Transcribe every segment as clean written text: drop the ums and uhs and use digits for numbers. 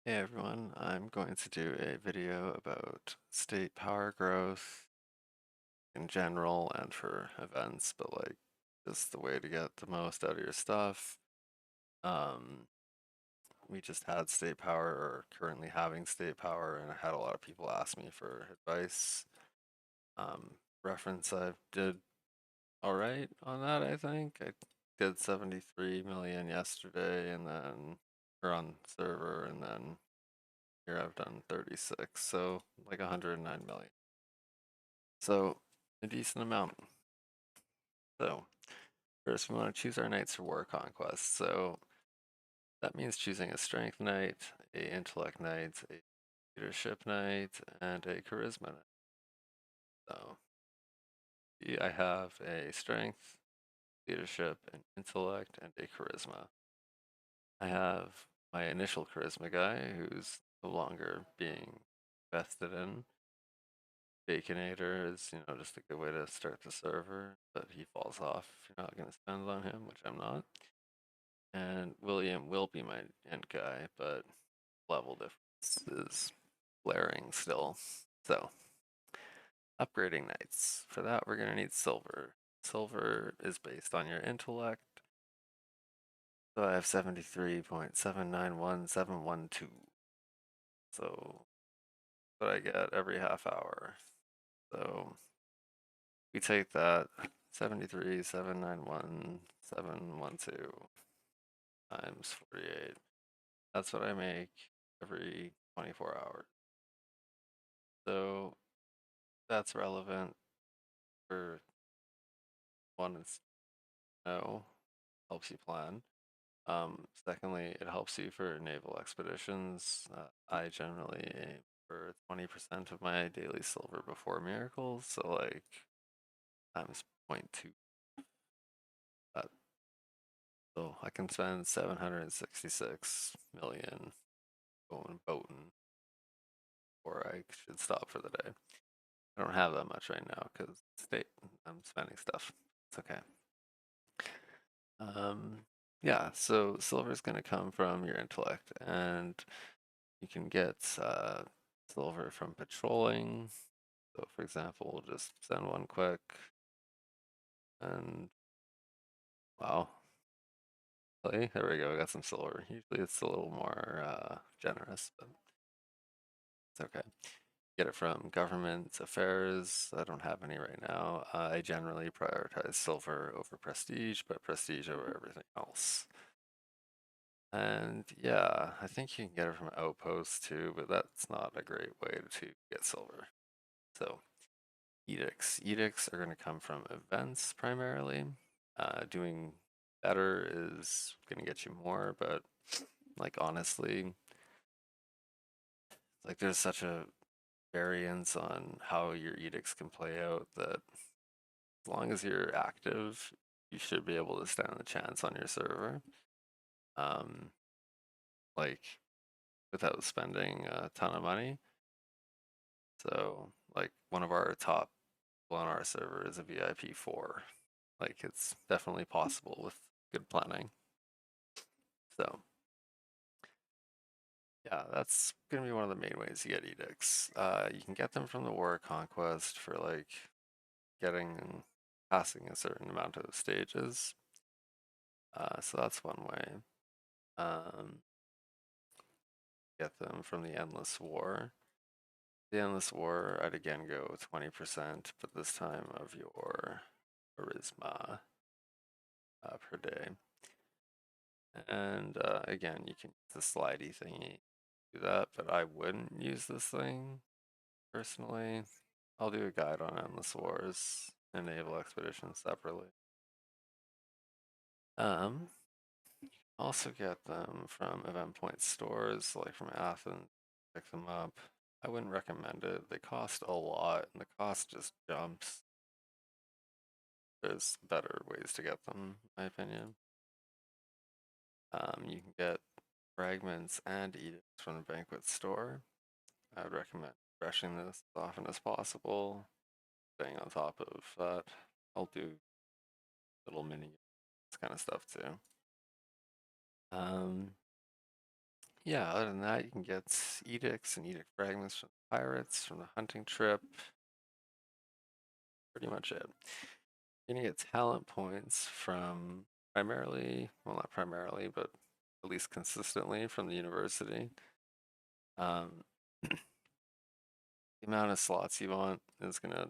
Hey everyone, I'm going to do a video about state power growth in general and for events, but like just the way to get the most out of your stuff. Um, we just had state power or currently having state power, and I had a lot of people ask me for advice. Um, Reference I did all right on that, I think. I did 73 million yesterday and then or on server, and then here I've done 36, so like 109 million. So a decent amount. So first we want to choose our knights for war conquest. So that means choosing a strength knight, a intellect knight, a leadership knight, and a charisma knight. So I have a strength, leadership, an intellect, and a charisma. I have my initial charisma guy who's no longer being invested in. Baconator is, just a good way to start the server, but he falls off if you're not going to spend on him, which I'm not. And William will be my end guy, but level difference is glaring still. So, upgrading knights. For that, we're going to need silver. Silver is based on your intellect. So I have 73.791712. So, what I get every half hour. So, we take that 73,791,712 times 48. That's what I make every 24 hours. So that's relevant for one, it's no, helps you plan. Secondly, it helps you for naval expeditions. I generally aim for 20% of my daily silver before miracles, so like times 0.2. Uh, so I can spend 766 million going boating, or I should stop for the day. I don't have that much right now because state I'm spending stuff. It's okay. Um, yeah, so silver is going to come from your intellect, and you can get silver from patrolling. So, for example, we'll just send one quick, and wow, play. There we go. We got some silver. Usually it's a little more generous, but it's okay. Get it from government affairs. I don't have any right now. I generally prioritize silver over prestige, but prestige over everything else. And yeah, I think you can get it from outposts too, but that's not a great way to get silver. So edicts. Edicts are going to come from events primarily. Doing better is going to get you more, but like honestly, like there's such a variance on how your edicts can play out that as long as you're active, you should be able to stand a chance on your server. Um, like without spending a ton of money. So, like, one of our top people on our server is a VIP 4. Like, it's definitely possible with good planning. So, yeah, that's going to be one of the main ways you get edicts. You can get them from the War Conquest for, like, getting and passing a certain amount of stages. So that's one way. Um, get them from the Endless War. The Endless War, I'd again go 20%, but this time of your charisma per day. And again, you can use the slidey thingy to do that, but I wouldn't use this thing personally. I'll do a guide on Endless Wars and Naval Expeditions separately. Um, Also get them from event point stores, like from Athens, pick them up. I wouldn't recommend it. They cost a lot, and the cost just jumps. There's better ways to get them, in my opinion. You can get fragments and edicts from the banquet store. I would recommend brushing this as often as possible, staying on top of that. I'll do little mini this kind of stuff too. Um, yeah, other than that, you can get edicts and edict fragments from pirates from the hunting trip. Pretty much it. You're gonna get talent points from primarily, well, not primarily, but at least consistently from the university. Um, the amount of slots you want is gonna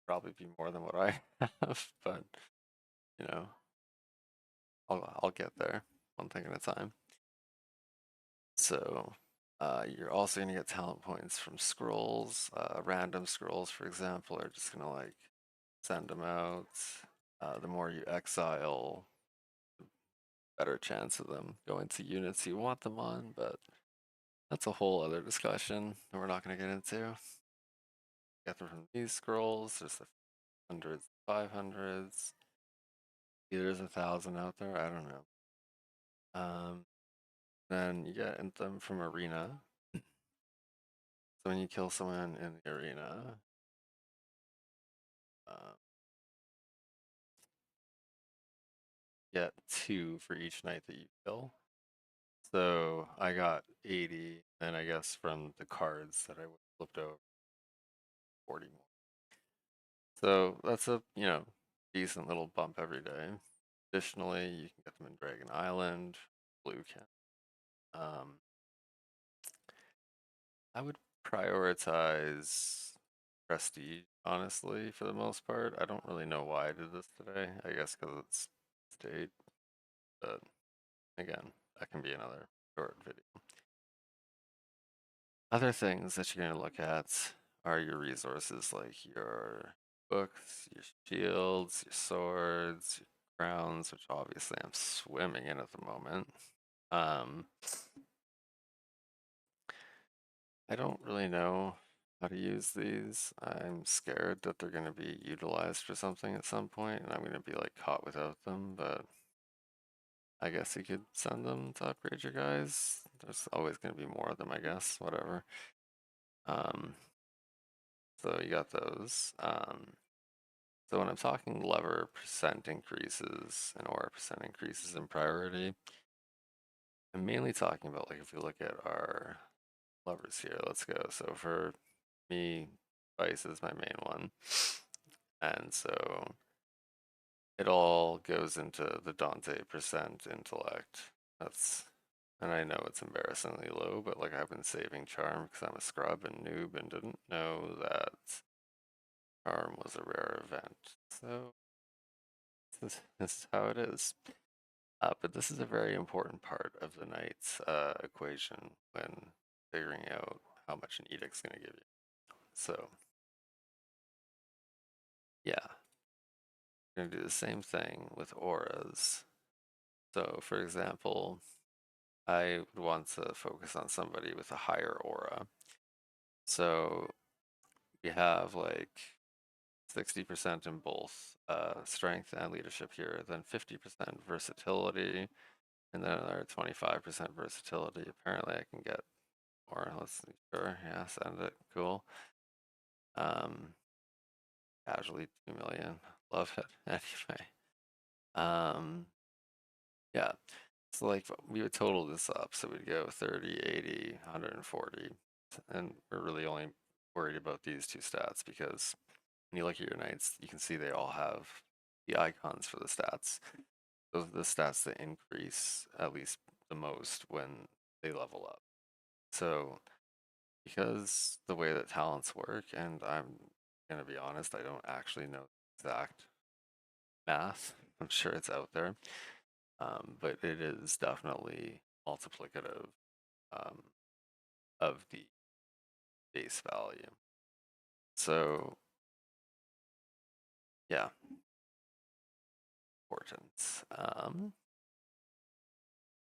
probably be more than what I have, but you know, I'll get there one thing at a time. So you're also gonna get talent points from scrolls. Random scrolls, for example, are just gonna like send them out. The more you exile, better chance of them going to units you want them on, but that's a whole other discussion that we're not gonna get into. Get them from these scrolls. There's the hundreds, 500s. Either there's 1,000 out there. I don't know. Then you get them from arena. So when you kill someone in the arena, uh, get 2 for each knight that you kill. So I got 80, and I guess from the cards that I flipped over, 40 more. So that's a, decent little bump every day. Additionally, you can get them in Dragon Island, Blue Can. Um, I would prioritize prestige, honestly, for the most part. I don't really know why I did this today. I guess because it's state, but again, that can be another short video. Other things that you're going to look at are your resources, like your books, your shields, your swords, your crowns, which obviously I'm swimming in at the moment. Um, I don't really know how to use these. I'm scared that they're going to be utilized for something at some point, and I'm going to be like caught without them, but I guess you could send them to upgrade your guys. There's always going to be more of them, I guess, whatever. Um, so you got those. So when I'm talking lever percent increases and aura percent increases in priority, I'm mainly talking about like if we look at our levers here, let's go. So for me, Vice is my main one. And so it all goes into the Dante percent intellect. That's, and I know it's embarrassingly low, but like I've been saving Charm because I'm a scrub and noob and didn't know that Charm was a rare event. So this is how it is. But this is a very important part of the knight's equation when figuring out how much an edict's going to give you. So, yeah, we're going to do the same thing with auras. So, for example, I would want to focus on somebody with a higher aura. So, we have like 60% in both strength and leadership here, then 50% versatility, and then another 25% versatility. Apparently, I can get more. Let's see. Sure, yeah, send it. Cool. Um, Casually 2 million. Love it. Anyway. Um, yeah. So like we would total this up. So we'd go 30, 80, 140. And we're really only worried about these two stats because when you look at your knights, you can see they all have the icons for the stats. Those are the stats that increase at least the most when they level up. So because the way that talents work, and I'm gonna be honest, I don't actually know the exact math. I'm sure it's out there, but it is definitely multiplicative um, of the base value. So yeah, important.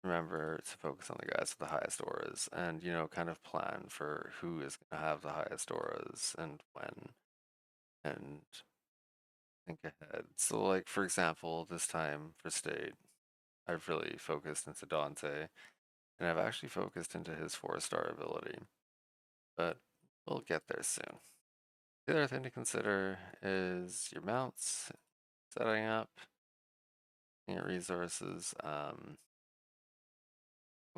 Remember to focus on the guys with the highest auras, and kind of plan for who is going to have the highest auras and when, and think ahead. So, like for example, this time for state, I've really focused into Dante, and I've actually focused into his 4-star ability, but we'll get there soon. The other thing to consider is your mounts, setting up your resources.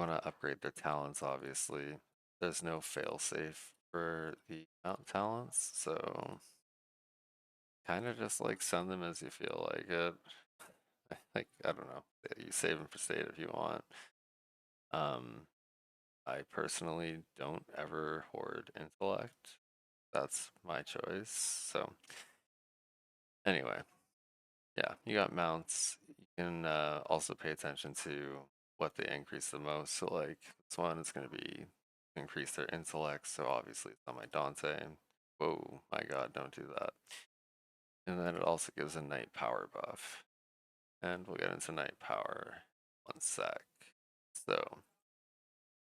want to upgrade their talents, obviously. There's no fail-safe for the mount talents, so kind of just like send them as you feel like it. Like, I don't know, you save them for state if you want. Um, I personally don't ever hoard intellect. That's my choice. So anyway, yeah, you got mounts. You can also pay attention to what they increase the most. So like this one is going to be increase their intellect. So obviously it's on my Dante. Whoa, my God, don't do that. And then it also gives a knight power buff. And we'll get into knight power one sec. So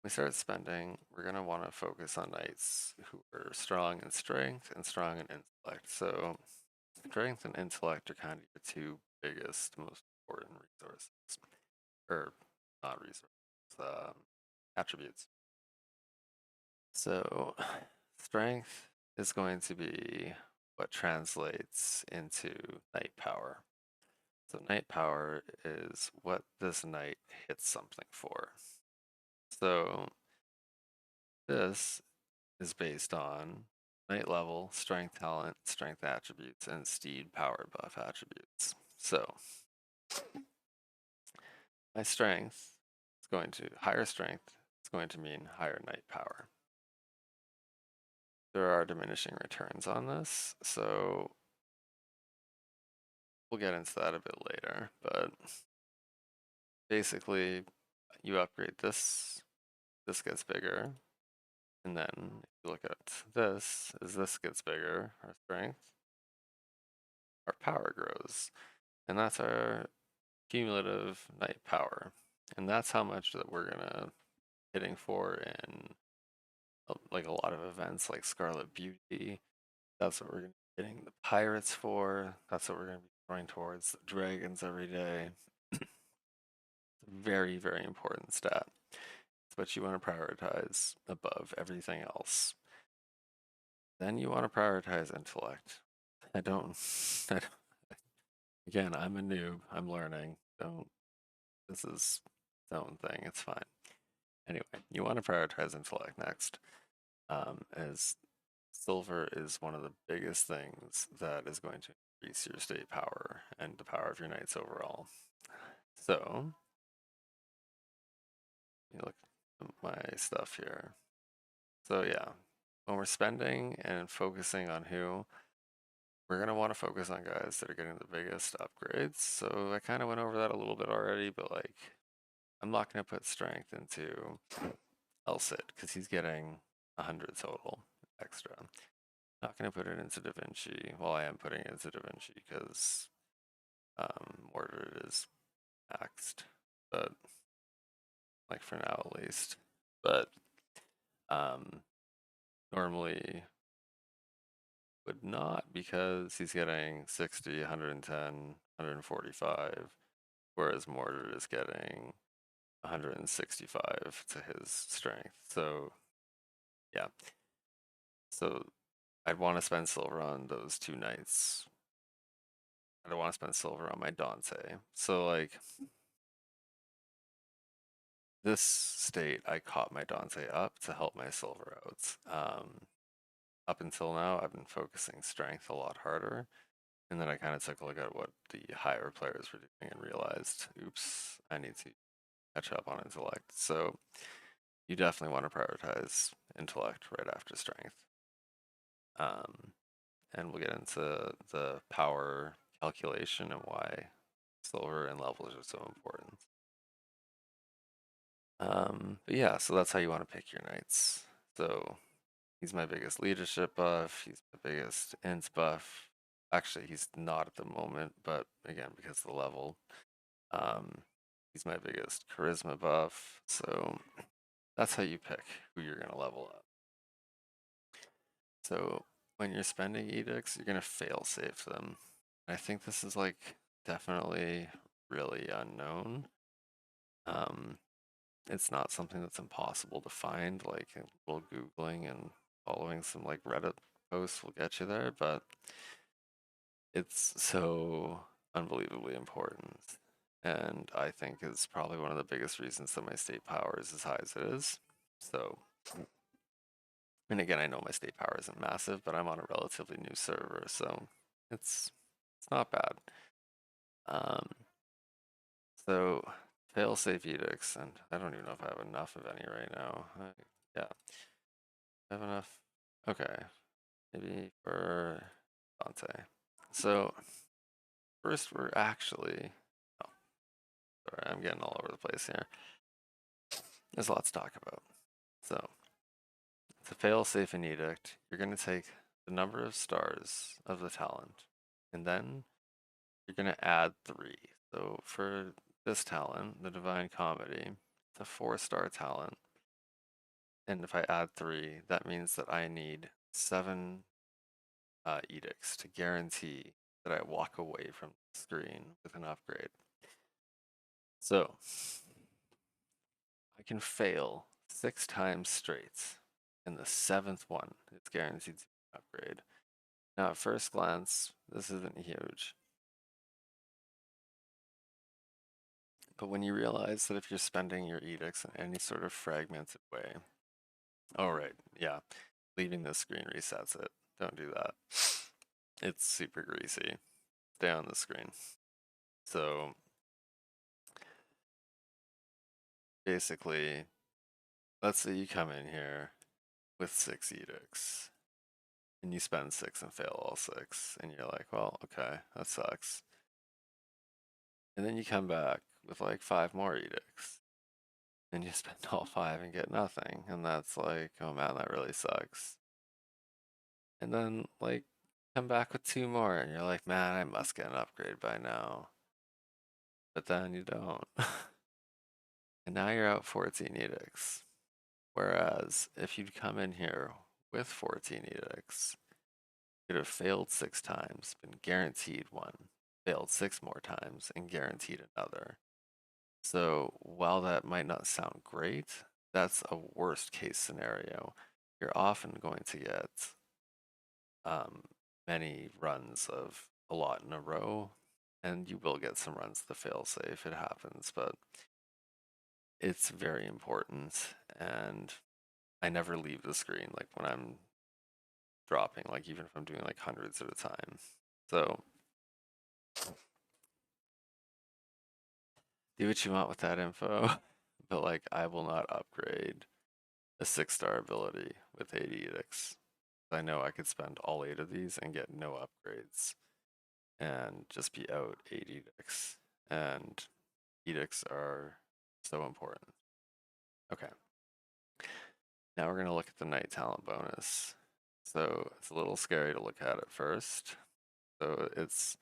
we start spending, we're going to want to focus on knights who are strong in strength and strong in intellect. So strength and intellect are kind of your two biggest, most important resources, or not resources, attributes. So strength is going to be what translates into knight power. So knight power is what this knight hits something for. So this is based on knight level, strength talent, strength attributes, and steed power buff attributes. So my strength is going to, higher strength is going to mean higher knight power. There are diminishing returns on this, so we'll get into that a bit later, but basically you upgrade this, this gets bigger, and then if you look at this, as this gets bigger, our strength, our power grows. And that's our cumulative knight power. And that's how much that we're gonna hitting for in like a lot of events like Scarlet Beauty. That's what we're gonna be hitting the pirates for. That's what we're gonna be throwing towards the dragons every day. It's a very, very important stat. It's what you want to prioritize above everything else. Then you want to prioritize intellect. I don't, I don't again, I'm a noob. I'm learning. Don't, this is its own thing. It's fine. Anyway, you want to prioritize intellect next, as silver is one of the biggest things that is going to increase your state power and the power of your knights overall. So, you look at my stuff here. So yeah, when we're spending and focusing on who, we're going to want to focus on guys that are getting the biggest upgrades. So I kind of went over that a little bit already, but like, I'm not going to put strength into Elsit because he's getting 100 total extra. Not going to put it into Da Vinci. Well, I am putting it into Da Vinci because Mordred is maxed, but like for now at least. But um, normally would not because he's getting 60, 110, 145, whereas Mordred is getting 165 to his strength. So yeah, so I'd want to spend silver on those two knights. I don't want to spend silver on my Dante. So like this state, I caught my Dante up to help my silver out. Up until now, I've been focusing strength a lot harder. And then I kind of took a look at what the higher players were doing and realized, oops, I need to catch up on intellect. So you definitely want to prioritize intellect right after strength. And we'll get into the power calculation and why silver and levels are so important. But yeah, so that's how you want to pick your knights. So he's my biggest leadership buff. He's my biggest int buff. Actually, he's not at the moment, but again, because of the level. Um, he's my biggest charisma buff. So that's how you pick who you're going to level up. So when you're spending edicts, you're going to fail safe them. I think this is like definitely really unknown. It's not something that's impossible to find, like a little Googling and following some like Reddit posts will get you there, but it's so unbelievably important. and I think is probably one of the biggest reasons that my state power is as high as it is. So, and again, I know my state power isn't massive, but I'm on a relatively new server, so it's it's not bad. Um, so fail-safe edicts, and I don't even know if I have enough of any right now. Yeah, I have enough. Okay, maybe for Dante. So first, we're actually. Oh, sorry, I'm getting all over the place here. There's a lot to talk about. So to fail safe an edict, you're going to take the number of stars of the talent, and then you're going to add 3. So for this talent, the Divine Comedy, it's a 4-star talent. And if I add 3, that means that I need 7 edicts to guarantee that I walk away from the screen with an upgrade. So I can fail 6 times straight, and the 7th one is guaranteed to be an upgrade. Now, at first glance, this isn't huge. But when you realize that if you're spending your edicts in any sort of fragmented way, oh, right, yeah, leaving the screen resets it. Don't do that. It's super greasy. Stay on the screen. So basically, let's say you come in here with 6 edicts and you spend 6 and fail all 6, and you're like, well, okay, that sucks. And then you come back with like 5 more edicts and you spend all 5 and get nothing, and that's like, oh man, that really sucks. And then like come back with 2 more and you're like, man, I must get an upgrade by now. But then you don't. And now you're out 14 edicts. Whereas if you'd come in here with 14 edicts, you'd have failed 6 times, been guaranteed 1, failed 6 more times, and guaranteed another. So while that might not sound great, that's a worst case scenario. You're often going to get um, many runs of a lot in a row, and you will get some runs to fail safe. It happens, but it's very important. And I never leave the screen like when I'm dropping, like even if I'm doing like hundreds at a time. So do what you want with that info, but like I will not upgrade a 6-star ability with 8 edicts. I know I could spend all 8 of these and get no upgrades and just be out 8 edicts. And edicts are so important. Okay, now we're going to look at the night talent bonus. So it's a little scary to look at at first. So it's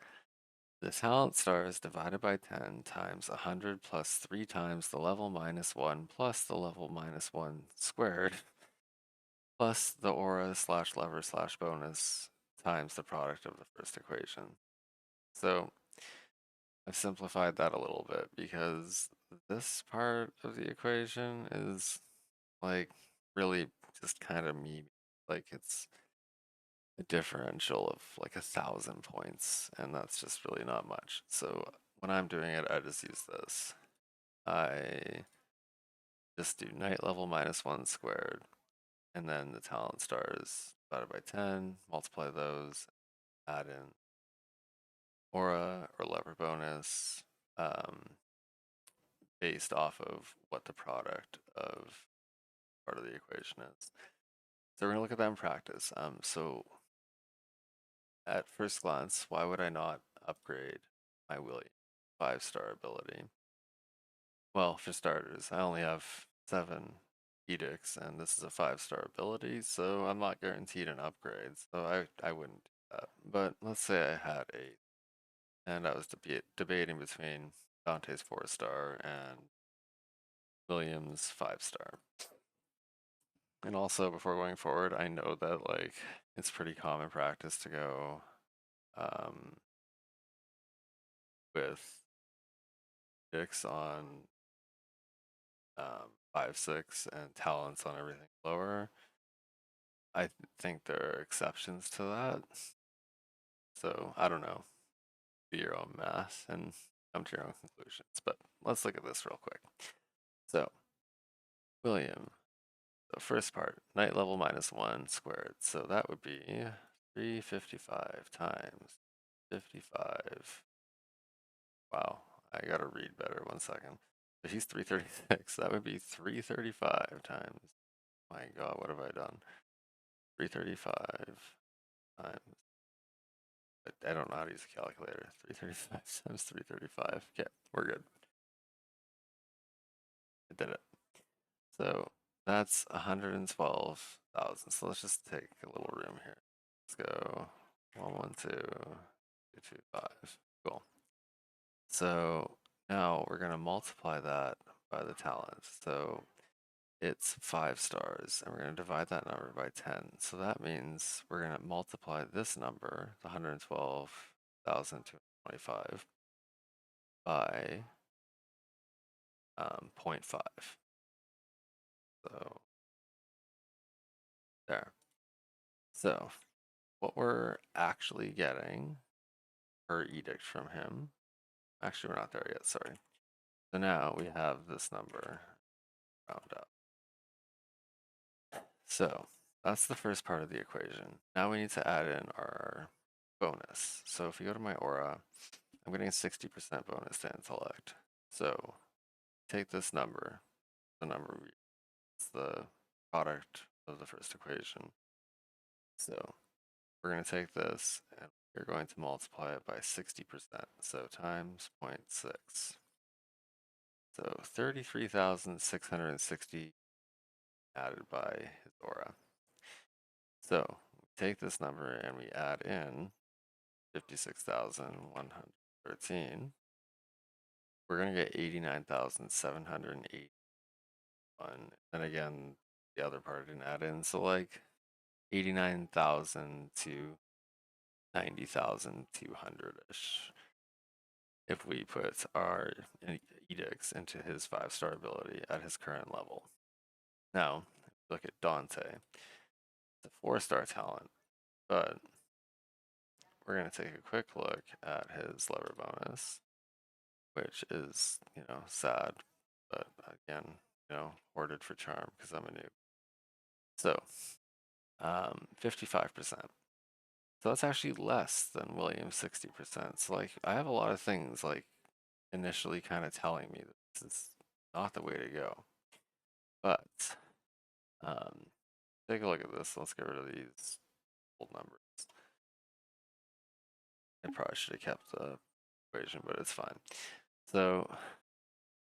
the talent stars divided by 10 times 100 plus 3 times the level minus 1 plus the level minus 1 squared plus the aura slash lever slash bonus times the product of the first equation. So I've simplified that a little bit because this part of the equation is like really just kind of me. Like it's a differential of like 1,000 points, and that's just really not much. So when I'm doing it, I just use this. I just do night level minus 1 squared, and then the talent stars divided by 10, multiply those, add in aura or lever bonus, based off of what the product of part of the equation is. So we're gonna look at that in practice. So at first glance, why would I not upgrade my William 5-star ability? Well, for starters, I only have 7 edicts, and this is a 5-star ability, so I'm not guaranteed an upgrade. So I wouldn't do that. But let's say I had 8, and I was debating between Dante's 4-star and William's 5-star. And also, before going forward, I know that like it's pretty common practice to go um, with dicks on 5-6 and talents on everything lower. I think there are exceptions to that. So I don't know. Do your own math and come to your own conclusions. But let's look at this real quick. So, William, the first part, night level -1 squared. So that would be 355 times 55. Wow, I gotta read better. 1 second. So he's 336. That would be 335 times. My God, what have I done? 335 times. I don't know how to use a calculator. 335 times 335. Okay, we're good. I did it. So that's 112,000. So let's just take a little room here. Let's go 112,225. Cool. So now we're going to multiply that by the talent. So it's 5 stars, and we're going to divide that number by 10. So that means we're going to multiply this number, the 112,225, by 0.5. So there. So what we're actually getting per edict from him, actually we're not there yet, sorry. So now we have this number round up. So that's the first part of the equation. Now we need to add in our bonus. So if we go to my aura, I'm getting a 60% bonus to intellect. So take this number, it's the product of the first equation. So we're going to take this and we're going to multiply it by 60%. So times 0.6. So 33,660 added by his aura. So we take this number and we add in 56,113. We're going to get 89,781. And again, the other part I didn't add in. So like 89,000 to 90,200-ish. If we put our edicts into his 5-star ability at his current level. Now, look at Dante. It's a 4-star talent, but we're going to take a quick look at his lever bonus, which is, sad, but again, hoarded for charm because I'm a noob. So, 55%. So that's actually less than William's 60%. So like, I have a lot of things like initially kind of telling me that this is not the way to go. But take a look at this. Let's get rid of these old numbers. I probably should have kept the equation, but it's fine. So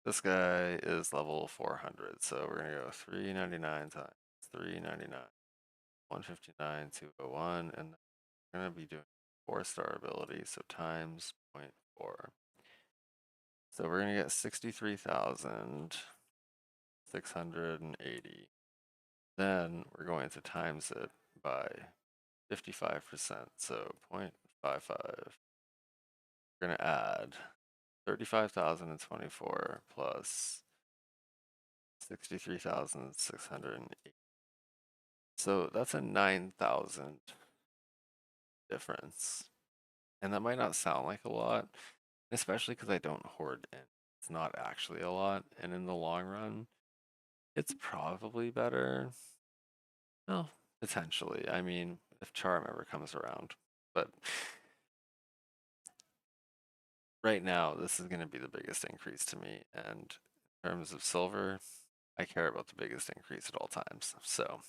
this guy is level 400. So we're going to go 399 times 399, 159, 201, and we're going to be doing 4-star ability, so times 0.4. So we're going to get 63,680. Then we're going to times it by 55%, so 0.55. We're going to add 35,024 plus 63,680. So that's a 9,000 difference. And that might not sound like a lot, especially because I don't hoard in. It's not actually a lot. And in the long run, it's probably better. Well, potentially. I mean, if charm ever comes around. But right now, this is going to be the biggest increase to me. And in terms of silver, I care about the biggest increase at all times. So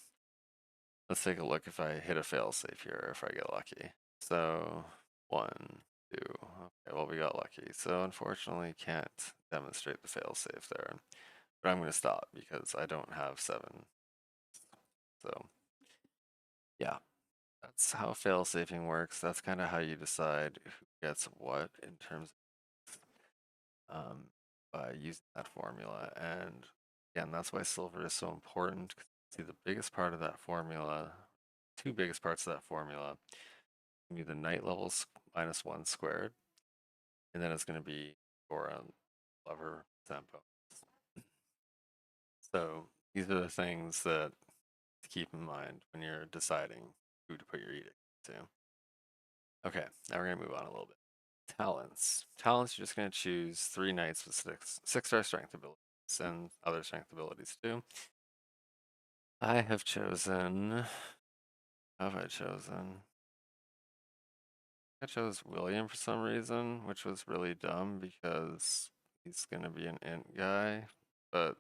let's take a look if I hit a failsafe here or if I get lucky. So 1, 2. Okay, well, we got lucky. So unfortunately, can't demonstrate the failsafe there. But I'm going to stop because I don't have 7. So yeah, that's how failsafing works. That's kind of how you decide who gets what in terms of by using that formula. And again, that's why silver is so important. See, the biggest part of that formula, 2 biggest parts of that formula, can be the night levels -1 squared, and then it's going to be aura lever tempo. So these are the things that to keep in mind when you're deciding who to put your edict to. Okay, now we're going to move on a little bit. Talents. Talents, you're just going to choose three knights with six-star strength abilities and other strength abilities too. I have chosen. How have I chosen? I chose William for some reason, which was really dumb because he's going to be an int guy, but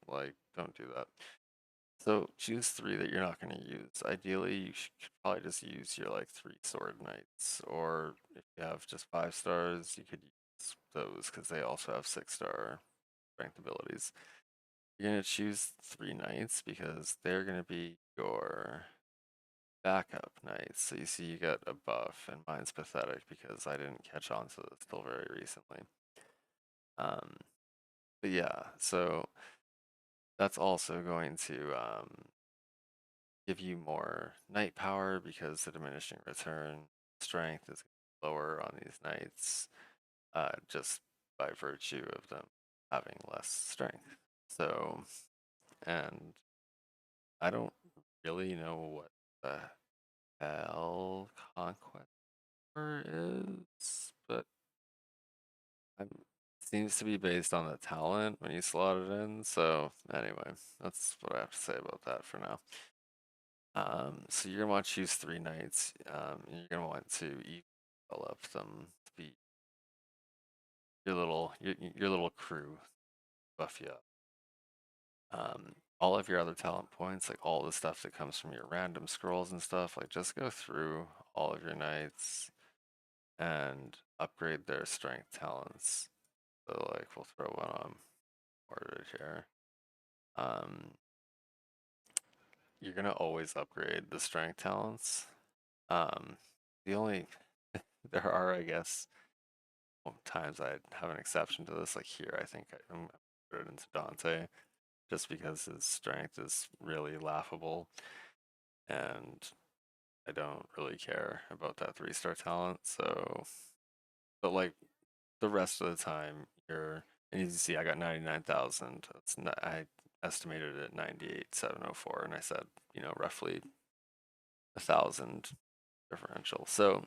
like, don't do that. So choose three that you're not going to use. Ideally, you should probably just use your like three sword knights, or if you have just 5 stars, you could use those because they also have 6-star strength abilities. You're going to choose three knights because they're going to be your backup knights. So you see, you got a buff, and mine's pathetic because I didn't catch on to this till very recently. Um, but yeah, so that's also going to give you more knight power because the diminishing return strength is lower on these knights, just by virtue of them having less strength. So, and I don't really know what the hell Conquest is, but it seems to be based on the talent when you slot it in. So anyway, that's what I have to say about that for now. So you're gonna want to choose three knights. And you're gonna want to develop them to be your little crew, buff you up. All of your other talent points, like all the stuff that comes from your random scrolls and stuff, like just go through all of your knights and upgrade their strength talents. So like we'll throw one on Mordred here. Um, you're gonna always upgrade the strength talents. The only there are, I guess, times I have an exception to this. Like here, I think I'm gonna put it into Dante just because his strength is really laughable, and I don't really care about that 3-star talent. So, but like the rest of the time, and you see, I got 99,000. I estimated it at 98,704, and I said, roughly 1,000 differential. So,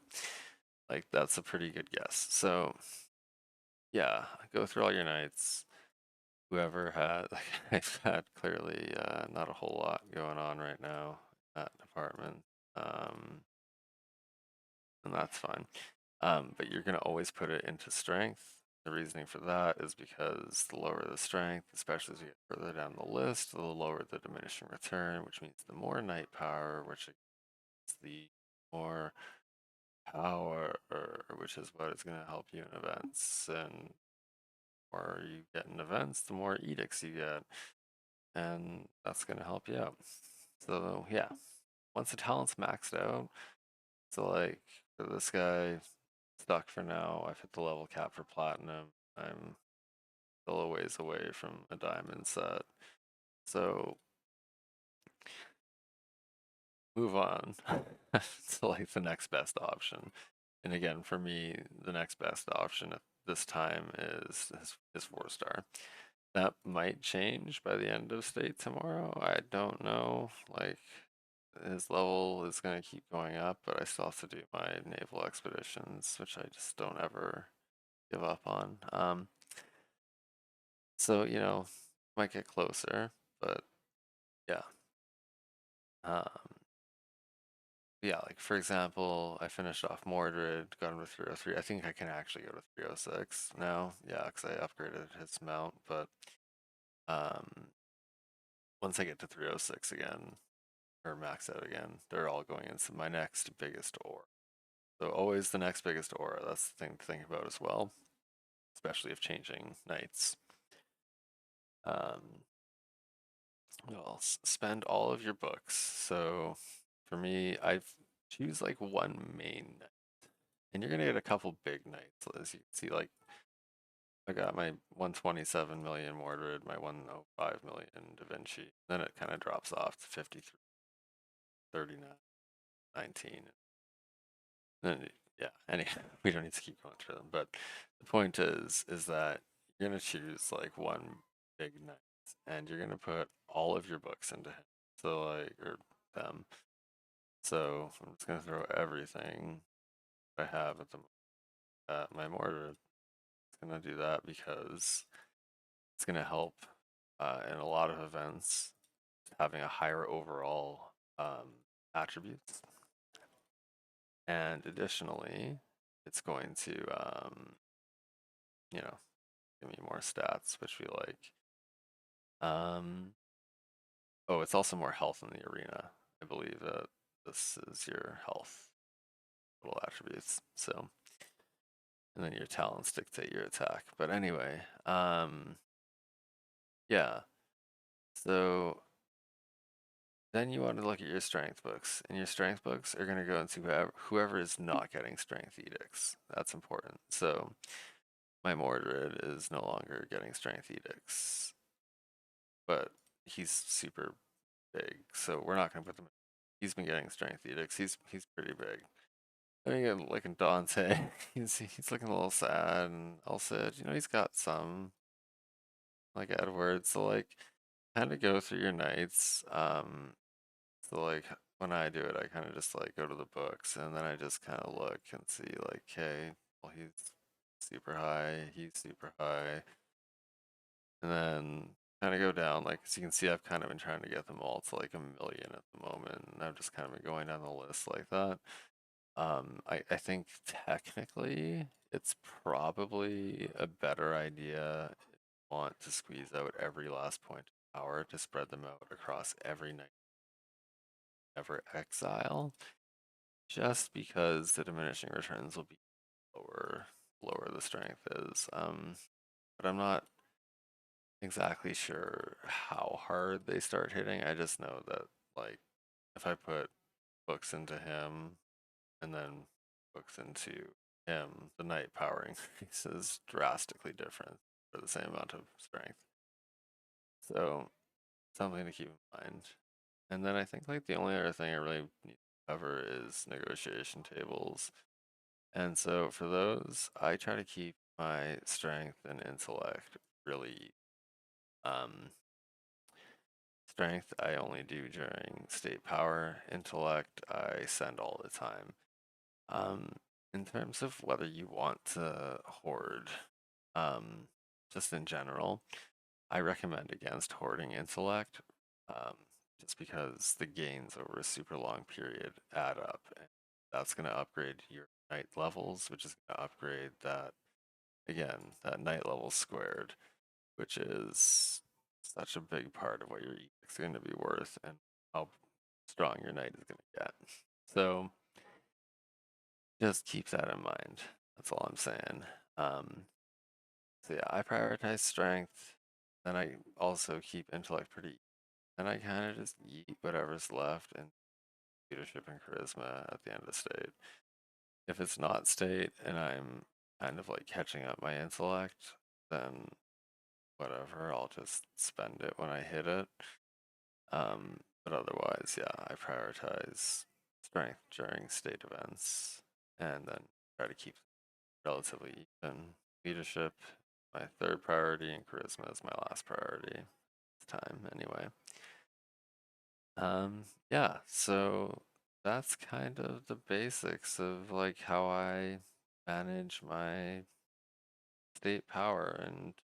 like that's a pretty good guess. So, yeah, go through all your knights. Whoever had, like, I've had clearly not a whole lot going on right now in that department, um, and that's fine. But you're gonna always put it into strength. The reasoning for that is because the lower the strength, especially as you get further down the list, the lower the diminishing return, which means the more knight power, which is the more power, which is what is going to help you in events. And the more you get in events, the more edicts you get, and that's going to help you out. So yeah, once the talent's maxed out, so like for this guy, stuck for now. I've hit the level cap for platinum. I'm still a ways away from a diamond set. So move on to like the next best option. And again, for me, the next best option at this time is 4-star. That might change by the end of state tomorrow. I don't know. Like his level is going to keep going up, but I still have to do my naval expeditions, which I just don't ever give up on. So might get closer, but yeah. Um, yeah, like for example, I finished off Mordred, got him to 303. I think I can actually go to 306 now. Yeah, because I upgraded his mount, but um, once I get to 306 again, or max out again, they're all going into my next biggest ore. So always the next biggest aura. That's the thing to think about as well, especially if changing knights. Um, well, spend all of your books. So for me, I choose like one main knight, and you're gonna get a couple big knights. As you can see, like I got my 127 million Mordred, my 105 million Da Vinci. Then it kind of drops off to 53, 39, 19. Then yeah, we don't need to keep going through them. But the point is that you're gonna choose like one big knight, and you're gonna put all of your books into him. So like or them. So I'm just gonna throw everything I have at the moment my mortar. It's gonna do that because it's gonna help in a lot of events having a higher overall attributes. And additionally, it's going to, you know, give me more stats, which we like. Um, oh, it's also more health in the arena. I believe that this is your health little attributes. So, and then your talents dictate your attack. But anyway, yeah. So then you want to look at your strength books, and your strength books are going to go into whoever is not getting strength edicts. That's important. So my Mordred is no longer getting strength edicts, but he's super big, so we're not going to put them. He's been getting strength edicts. He's pretty big. I mean, like in Dante, he's looking a little sad, and Elsid, he's got some like Edward. So like, kind of go through your knights. So like when I do it, I kind of just like go to the books, and then I just kind of look and see like, hey, well he's super high, he's super high, and then kind of go down. Like as you can see, I've kind of been trying to get them all to like 1 million at the moment, and I've just kind of been going down the list like that. I think technically it's probably a better idea if you want to squeeze out every last point of power to spread them out across every knight ever exile, just because the diminishing returns will be lower the strength is. But I'm not exactly sure how hard they start hitting. I just know that like if I put books into him and then books into him, the night power increase is drastically different for the same amount of strength. So something to keep in mind. And then I think like the only other thing I really need to cover is negotiation tables. And so for those, I try to keep my strength and intellect really strength I only do during state power. Intellect I send all the time. Um, in terms of whether you want to hoard, um, just in general, I recommend against hoarding intellect, um, just because the gains over a super long period add up. And that's going to upgrade your knight levels, which is going to upgrade that, again, that knight level squared, which is such a big part of what your edict's going to be worth and how strong your knight is going to get. So just keep that in mind. That's all I'm saying. Um, so yeah, I prioritize strength. Then I also keep intellect pretty. And I kind of just eat whatever's left and leadership and charisma at the end of state. If it's not state and I'm kind of like catching up my intellect, then whatever, I'll just spend it when I hit it. But otherwise, yeah, I prioritize strength during state events and then try to keep relatively even. Leadership, my third priority, and charisma is my last priority. It's time anyway. Yeah, so that's kind of the basics of like how I manage my state power and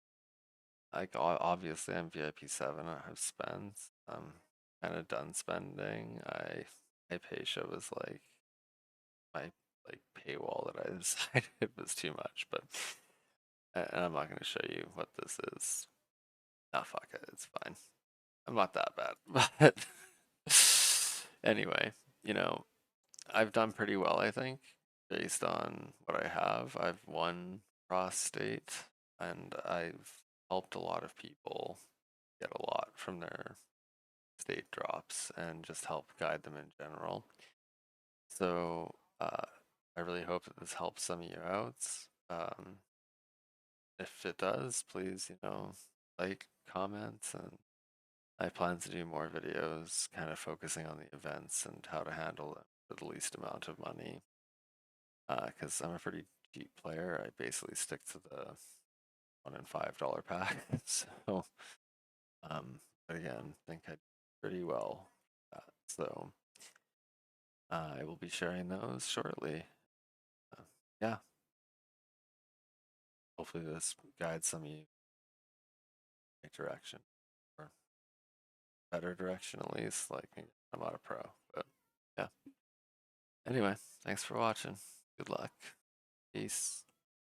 like obviously I'm VIP 7. I've spent. Kind of done spending. Hypatia was like my like paywall that I decided was too much, but and I'm not going to show you what this is. Ah, fuck it, it's fine. I'm not that bad, but anyway, you know, I've done pretty well, I think, based on what I have. I've won cross state, and I've helped a lot of people get a lot from their state drops and just help guide them in general. So I really hope that this helps some of you out. Um, if it does, please, like, comment, and I plan to do more videos kind of focusing on the events and how to handle them for the least amount of money. Because I'm a pretty cheap player. I basically stick to the $1 and $5 pack. So, but again, I think I did pretty well. So I will be sharing those shortly. Yeah. hopefully this guides some of you in the right direction, or better direction at least. Like I'm not a pro, but yeah. Anyway, thanks for watching. Good luck. Peace.